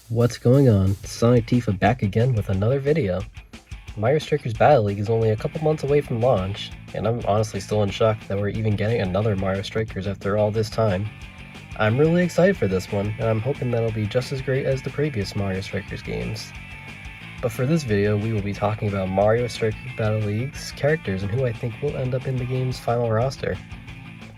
What's going on? SonicTifa back again with another video. Mario Strikers Battle League is only a couple months away from launch, and I'm honestly still in shock that we're even getting another Mario Strikers after all this time. I'm really excited for this one, and I'm hoping that it'll be just as great as the previous Mario Strikers games. But for this video, we will be talking about Mario Strikers Battle League's characters and who I think will end up in the game's final roster.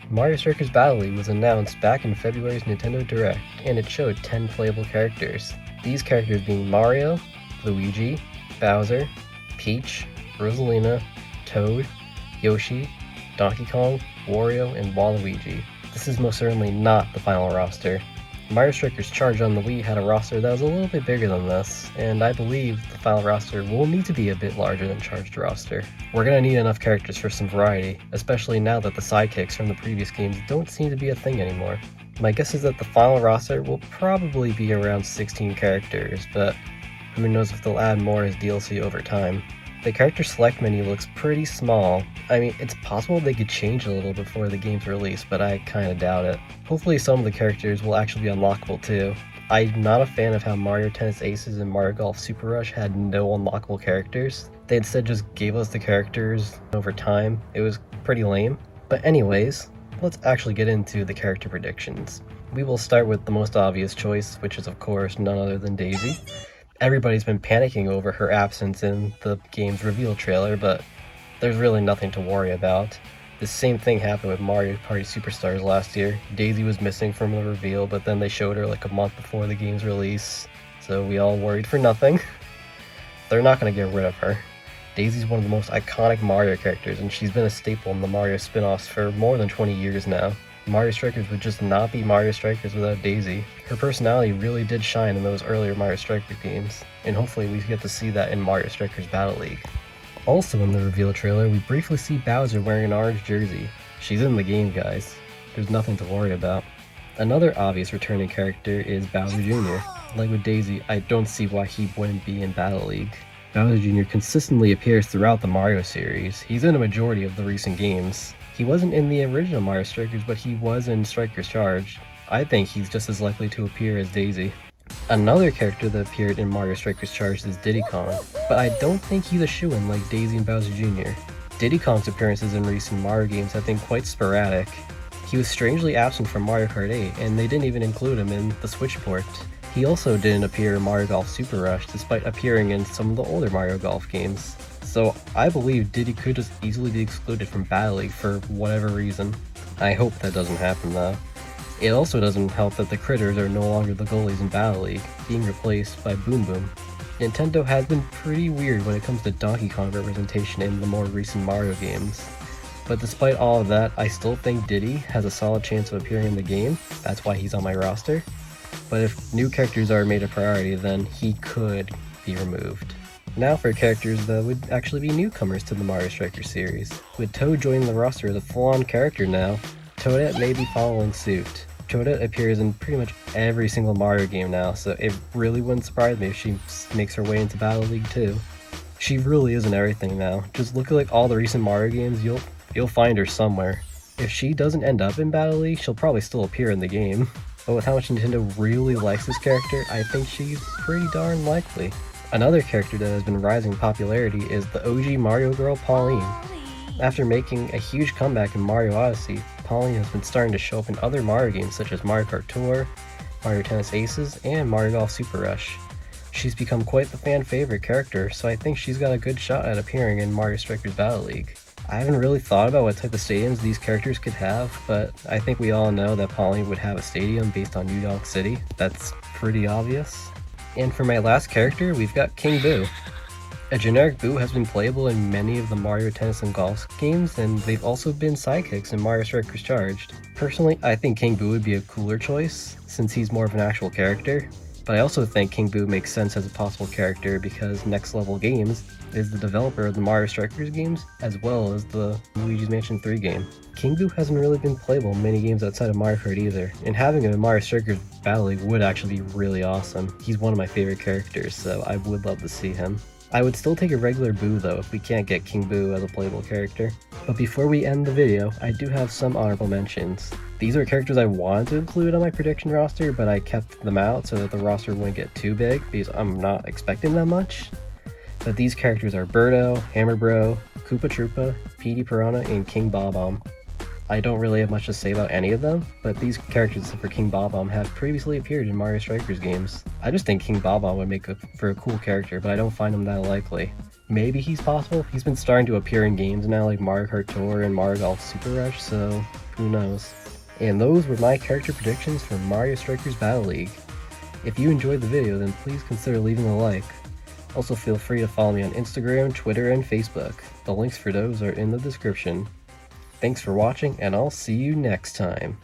Mario Strikers Battle League was announced back in February's Nintendo Direct, and it showed 10 playable characters. These characters being Mario, Luigi, Bowser, Peach, Rosalina, Toad, Yoshi, Donkey Kong, Wario, and Waluigi. This is most certainly not the final roster. Mario Strikers Charge on the Wii had a roster that was a little bit bigger than this, and I believe the final roster will need to be a bit larger than Charged roster. We're gonna need enough characters for some variety, especially now that the sidekicks from the previous games don't seem to be a thing anymore. My guess is that the final roster will probably be around 16 characters, but who knows if they'll add more as DLC over time. The character select menu looks pretty small. I mean, it's possible they could change a little before the game's release, but I kinda doubt it. Hopefully some of the characters will actually be unlockable too. I'm not a fan of how Mario Tennis Aces and Mario Golf Super Rush had no unlockable characters. They instead just gave us the characters over time. It was pretty lame. But anyways, let's actually get into the character predictions. We will start with the most obvious choice, which is of course none other than Daisy. Everybody's been panicking over her absence in the game's reveal trailer, but there's really nothing to worry about. The same thing happened with Mario Party Superstars last year. Daisy was missing from the reveal, but then they showed her like a month before the game's release, so we all worried for nothing. They're not going to get rid of her. Daisy's one of the most iconic Mario characters, and she's been a staple in the Mario spin-offs for more than 20 years now. Mario Strikers would just not be Mario Strikers without Daisy. Her personality really did shine in those earlier Mario Strikers games, and hopefully we get to see that in Mario Strikers Battle League. Also in the reveal trailer, we briefly see Bowser wearing an orange jersey. She's in the game, guys. There's nothing to worry about. Another obvious returning character is Bowser Jr. Like with Daisy, I don't see why he wouldn't be in Battle League. Bowser Jr. consistently appears throughout the Mario series. He's in a majority of the recent games. He wasn't in the original Mario Strikers, but he was in Strikers Charged. I think he's just as likely to appear as Daisy. Another character that appeared in Mario Strikers Charged is Diddy Kong, but I don't think he's a shoo-in like Daisy and Bowser Jr. Diddy Kong's appearances in recent Mario games have been quite sporadic. He was strangely absent from Mario Kart 8, and they didn't even include him in the Switch port. He also didn't appear in Mario Golf Super Rush, despite appearing in some of the older Mario Golf games. So I believe Diddy could just easily be excluded from Battle League for whatever reason. I hope that doesn't happen though. It also doesn't help that the critters are no longer the goalies in Battle League, being replaced by Boom Boom. Nintendo has been pretty weird when it comes to Donkey Kong representation in the more recent Mario games. But despite all of that, I still think Diddy has a solid chance of appearing in the game. That's why he's on my roster. But if new characters are made a priority, then he could be removed. Now for characters that would actually be newcomers to the Mario Strikers series. With Toad joining the roster as a full-on character now, Toadette may be following suit. Toadette appears in pretty much every single Mario game now, so it really wouldn't surprise me if she makes her way into Battle League too. She really is in everything now. Just look at like all the recent Mario games, you'll find her somewhere. If she doesn't end up in Battle League, she'll probably still appear in the game. But with how much Nintendo really likes this character, I think she's pretty darn likely. Another character that has been rising in popularity is the OG Mario girl Pauline. After making a huge comeback in Mario Odyssey, Pauline has been starting to show up in other Mario games such as Mario Kart Tour, Mario Tennis Aces, and Mario Golf Super Rush. She's become quite the fan favorite character, so I think she's got a good shot at appearing in Mario Strikers Battle League. I haven't really thought about what type of stadiums these characters could have, but I think we all know that Pauline would have a stadium based on New Donk City. That's pretty obvious. And for my last character, we've got King Boo. A generic Boo has been playable in many of the Mario Tennis and Golf games, and they've also been sidekicks in Mario Strikers Charged. Personally, I think King Boo would be a cooler choice, since he's more of an actual character. But I also think King Boo makes sense as a possible character because Next Level Games is the developer of the Mario Strikers games, as well as the Luigi's Mansion 3 game. King Boo hasn't really been playable in many games outside of Mario Kart either, and having him in Mario Strikers Battle League would actually be really awesome. He's one of my favorite characters, so I would love to see him. I would still take a regular Boo though if we can't get King Boo as a playable character. But before we end the video, I do have some honorable mentions. These are characters I wanted to include on my prediction roster, but I kept them out so that the roster wouldn't get too big because I'm not expecting that much. But these characters are Birdo, Hammer Bro, Koopa Troopa, Petey Piranha, and King Bob-omb. I don't really have much to say about any of them, but these characters except for King Bob-omb have previously appeared in Mario Strikers games. I just think King Bob-omb would make for a cool character, but I don't find him that likely. Maybe he's possible. He's been starting to appear in games now like Mario Kart Tour and Mario Golf Super Rush, so who knows. And those were my character predictions for Mario Strikers Battle League. If you enjoyed the video, then please consider leaving a like. Also feel free to follow me on Instagram, Twitter, and Facebook. The links for those are in the description. Thanks for watching, and I'll see you next time.